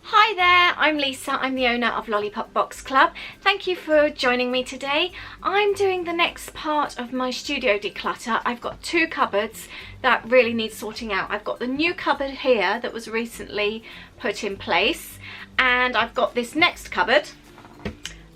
Hi there, I'm Lisa. I'm the owner of Lollipop Box Club. Thank you for joining me today. I'm doing the next part of my studio declutter. I've got two cupboards that really need sorting out. I've got the new cupboard here that was recently put in place, and I've got this next cupboard,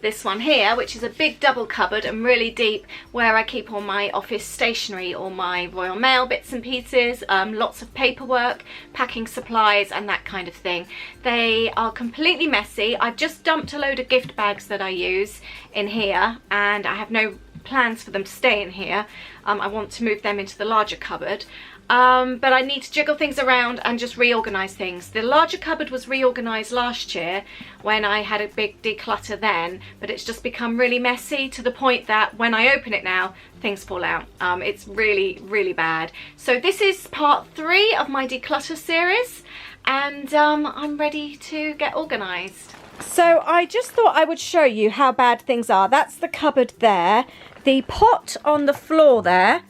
this one here, which is a big double cupboard and really deep, where I keep all my office stationery, all my Royal Mail bits and pieces, lots of paperwork, packing supplies and that kind of thing. They are completely messy. I've just dumped a load of gift bags that I use in here, and I have no plans for them to stay in here. I want to move them into the larger cupboard. But I need to jiggle things around and just reorganize things. The larger cupboard was reorganized last year when I had a big declutter then, but it's just become really messy to the point that when I open it now, things fall out. It's really bad. So this is part 3 of my declutter series, and I'm ready to get organized. So I just thought I would show you how bad things are. That's the cupboard there. The pot on the floor there,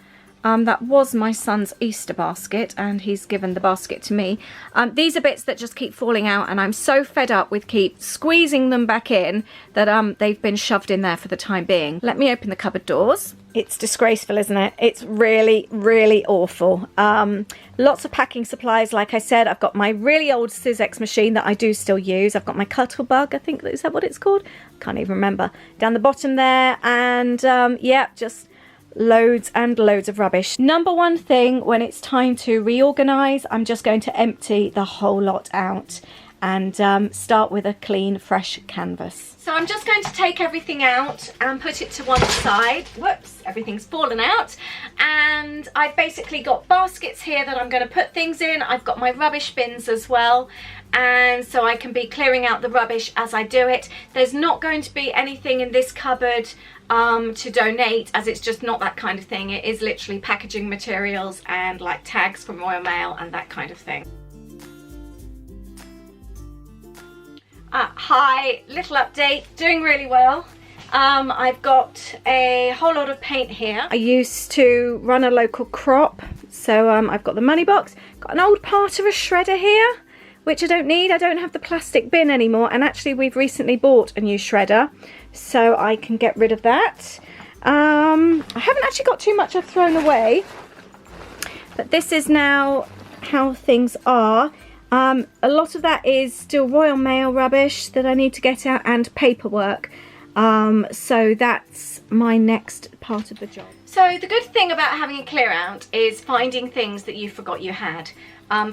that was my son's Easter basket, and he's given the basket to me. These are bits that just keep falling out, and I'm so fed up with keep squeezing them back in that they've been shoved in there for the time being. Let me open the cupboard doors. It's disgraceful, isn't it? It's really awful. Lots of packing supplies. Like I said, I've got my really old Sizzix machine that I do still use. I've got my Cuttlebug, I think, is that what it's called? Can't even remember. Down the bottom there, and yeah, just loads and loads of rubbish. Number one thing when it's time to reorganize, I'm just going to empty the whole lot out and start with a clean, fresh canvas. So I'm just going to take everything out and put it to one side. Whoops, everything's fallen out. And I've basically got baskets here that I'm going to put things in. I've got my rubbish bins as well, and so I can be clearing out the rubbish as I do it. There's not going to be anything in this cupboard to donate, as it's just not that kind of thing. It is literally packaging materials and like tags from Royal Mail and that kind of thing. Hi, little update, doing really well. I've got a whole lot of paint here. I used to run a local crop, so I've got the money box, got an old part of a shredder here, which I don't need. I don't have the plastic bin anymore, and actually we've recently bought a new shredder, so I can get rid of that. I haven't actually got too much I've thrown away, but this is now how things are. A lot of that is still Royal Mail rubbish that I need to get out, and paperwork. So that's my next part of the job. So the good thing about having a clear out is finding things that you forgot you had.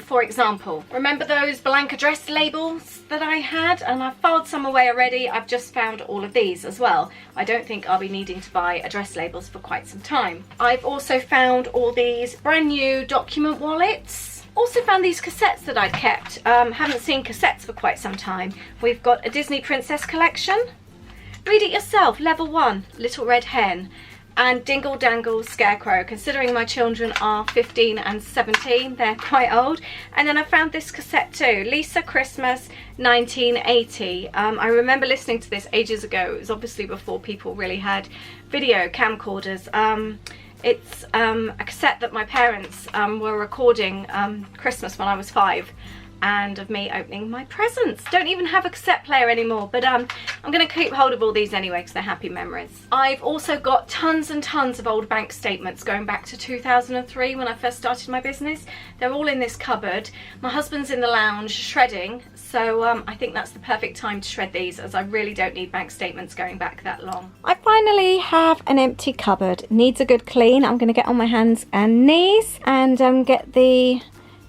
For example, remember those blank address labels that I had? And I've filed some away already. I've just found all of these as well. I don't think I'll be needing to buy address labels for quite some time. I've also found all these brand new document wallets. Also found these cassettes that I'd kept. Haven't seen cassettes for quite some time. We've got a Disney Princess collection. Read it yourself, level 1, Little Red Hen, and Dingle Dangle Scarecrow. Considering my children are 15 and 17, they're quite old. And then I found this cassette too, Lisa Christmas 1980. I remember listening to this ages ago. It was obviously before people really had video camcorders. It's a cassette that my parents were recording Christmas when I was 5, and of me opening my presents. Don't even have a cassette player anymore, but I'm going to keep hold of all these anyway because they're happy memories. I've also got tons and tons of old bank statements going back to 2003 when I first started my business. They're all in this cupboard. My husband's in the lounge shredding, so I think that's the perfect time to shred these, as I really don't need bank statements going back that long. I finally have an empty cupboard. Needs a good clean. I'm going to get on my hands and knees and get the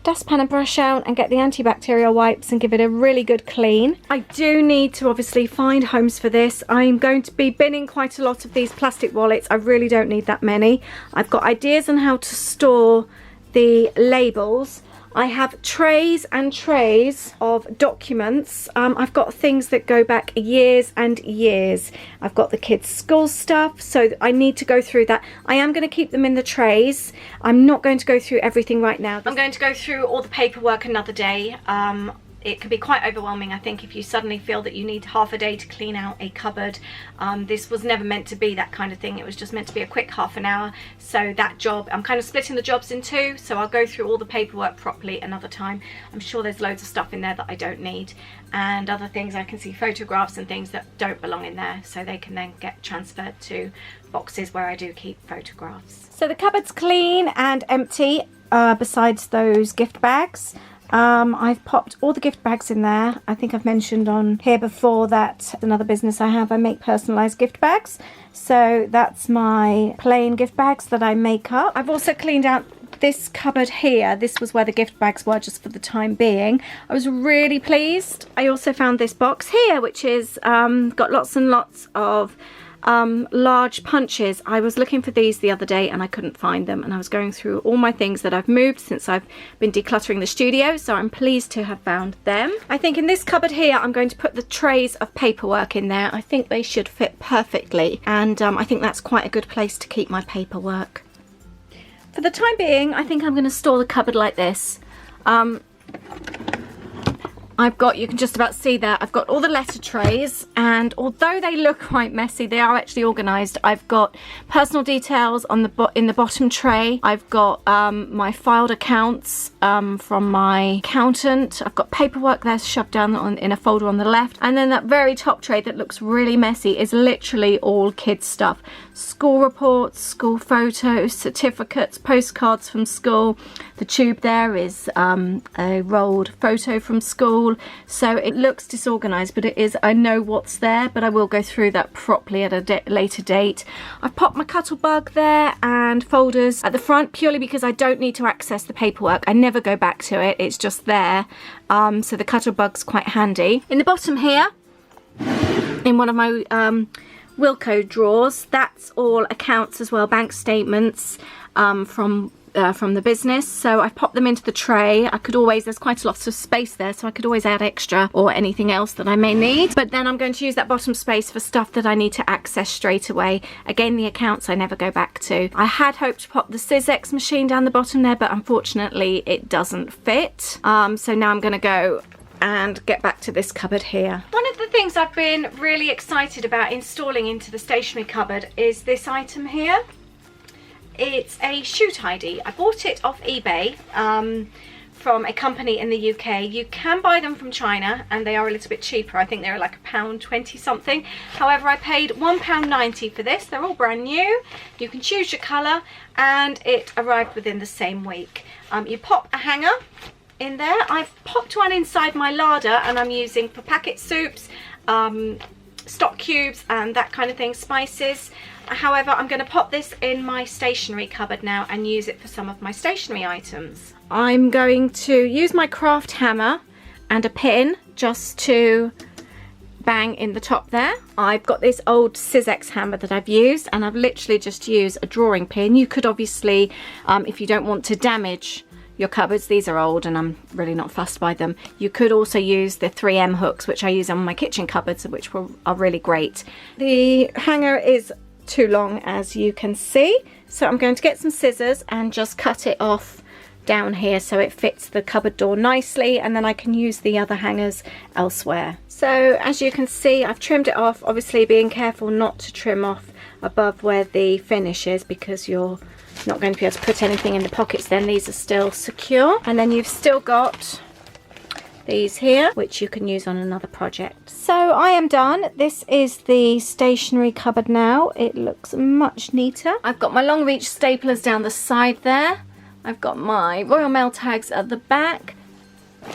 dustpan and brush out and get the antibacterial wipes and give it a really good clean. I do need to obviously find homes for this. I'm going to be binning quite a lot of these plastic wallets. I really don't need that many. I've got ideas on how to store the labels. I have trays and trays of documents. I've got things that go back years and years. I've got the kids' school stuff, so I need to go through that. I am going to keep them in the trays. I'm not going to go through everything right now. I'm going to go through all the paperwork another day. it can be quite overwhelming, I think, if you suddenly feel that you need half a day to clean out a cupboard. This was never meant to be that kind of thing. It was just meant to be a quick half an hour. So that job, I'm kind of splitting the jobs in two, so I'll go through all the paperwork properly another time. I'm sure there's loads of stuff in there that I don't need, and other things I can see photographs and things that don't belong in there, so they can then get transferred to boxes where I do keep photographs. So the cupboard's clean and empty, besides those gift bags. I've popped all the gift bags in there. I think I've mentioned on here before that another business I have, I make personalised gift bags. So that's my plain gift bags that I make up. I've also cleaned out this cupboard here. This was where the gift bags were just for the time being. I was really pleased. I also found this box here, which is got lots and lots of large punches. I was looking for these the other day and I couldn't find them, and I was going through all my things that I've moved since I've been decluttering the studio, so I'm pleased to have found them. I think in this cupboard here I'm going to put the trays of paperwork in there. I think they should fit perfectly, and I think that's quite a good place to keep my paperwork. For the time being, I think I'm going to store the cupboard like this. I've got, you can just about see that, I've got all the letter trays, and although they look quite messy, they are actually organised. I've got personal details on in the bottom tray. I've got my filed accounts from my accountant. I've got paperwork there shoved down in a folder on the left, and then that very top tray that looks really messy is literally all kids stuff. School reports, school photos, certificates, postcards from school. The tube there is a rolled photo from school. So it looks disorganised, but it is, I know what's there, but I will go through that properly at a later date. I've popped my Cuttlebug there and folders at the front purely because I don't need to access the paperwork. I never go back to it, it's just there. So the Cuttlebug's quite handy. In the bottom here, in one of my Wilco drawers, that's all accounts as well, bank statements from the business. So I've popped them into the tray. I could always, there's quite a lot of space there, so I could always add extra or anything else that I may need. But then I'm going to use that bottom space for stuff that I need to access straight away. Again, the accounts I never go back to. I had hoped to pop the Sizex machine down the bottom there, but unfortunately it doesn't fit. So now I'm going to go and get back to this cupboard here. One of the things I've been really excited about installing into the stationery cupboard is this item here. It's a shoe tidy. I bought it off eBay from a company in the UK. You can buy them from China and they are a little bit cheaper. I think they're like £1.20 something. However, I paid £1.90 for this. They're all brand new. You can choose your colour, and it arrived within the same week. You pop a hanger in there. I've popped one inside my larder, and I'm using for packet soups, stock cubes and that kind of thing, spices. However, I'm going to pop this in my stationery cupboard now and use it for some of my stationery items. I'm going to use my craft hammer and a pin just to bang in the top there. I've got this old Sizex hammer that I've used, and I've literally just used a drawing pin. You could obviously, if you don't want to damage your cupboards, these are old and I'm really not fussed by them, you could also use the 3M hooks, which I use on my kitchen cupboards, which are really great. The hanger is too long, as you can see, so I'm going to get some scissors and just cut it off down here so it fits the cupboard door nicely, and then I can use the other hangers elsewhere. So as you can see, I've trimmed it off, obviously being careful not to trim off above where the finish is, because you're not going to be able to put anything in the pockets then. These are still secure, and then you've still got these here, which you can use on another project. So I am done. This is the stationery cupboard now. It looks much neater. I've got my long reach staplers down the side there. I've got my Royal Mail tags at the back.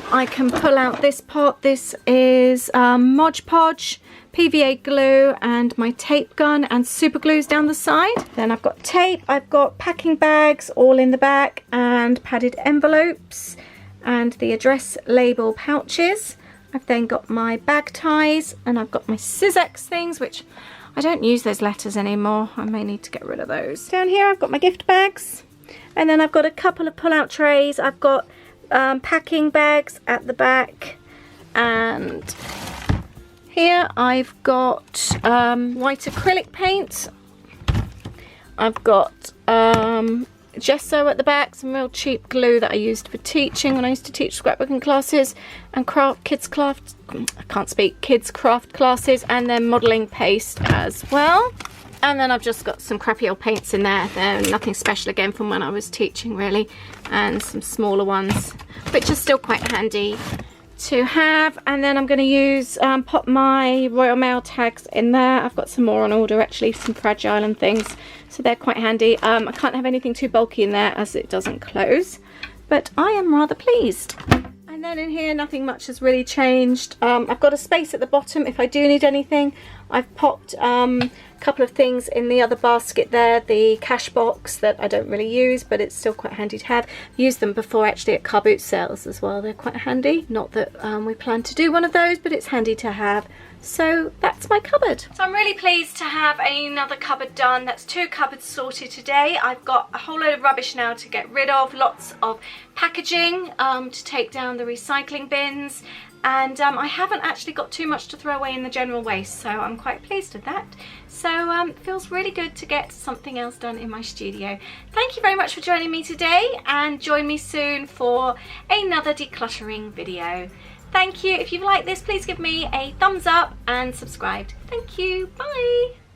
I can pull out this pot. This is Mod Podge, PVA glue, and my tape gun and super glues down the side. Then I've got tape. I've got packing bags all in the back, and padded envelopes, and the address label pouches. I've then got my bag ties, and I've got my Sizex things, which I don't use those letters anymore. I may need to get rid of those. Down here I've got my gift bags, and then I've got a couple of pull-out trays. I've got packing bags at the back, and here I've got white acrylic paint. I've got gesso at the back, some real cheap glue that I used for teaching when I used to teach scrapbooking classes and kids craft classes, and then modelling paste as well. And then I've just got some crappy old paints in there. They're nothing special, again, from when I was teaching really, and some smaller ones which are still quite handy to have. And then I'm going to use pop my Royal Mail tags in there. I've got some more on order actually, some fragile and things, so they're quite handy. I can't have anything too bulky in there as it doesn't close, but I am rather pleased. And then in here, nothing much has really changed. I've got a space at the bottom if I do need anything. I've popped a couple of things in the other basket there, the cash box that I don't really use, but it's still quite handy to have. I've used them before actually at car boot sales as well. They're quite handy. Not that we plan to do one of those, but it's handy to have. So that's my cupboard. So I'm really pleased to have another cupboard done. That's 2 cupboards sorted today. I've got a whole load of rubbish now to get rid of, lots of packaging to take down the recycling bins, and I haven't actually got too much to throw away in the general waste, so I'm quite pleased with that. So it feels really good to get something else done in my studio. Thank you very much for joining me today, and join me soon for another decluttering video. Thank you. If you've liked this, please give me a thumbs up and subscribe. Thank you. Bye.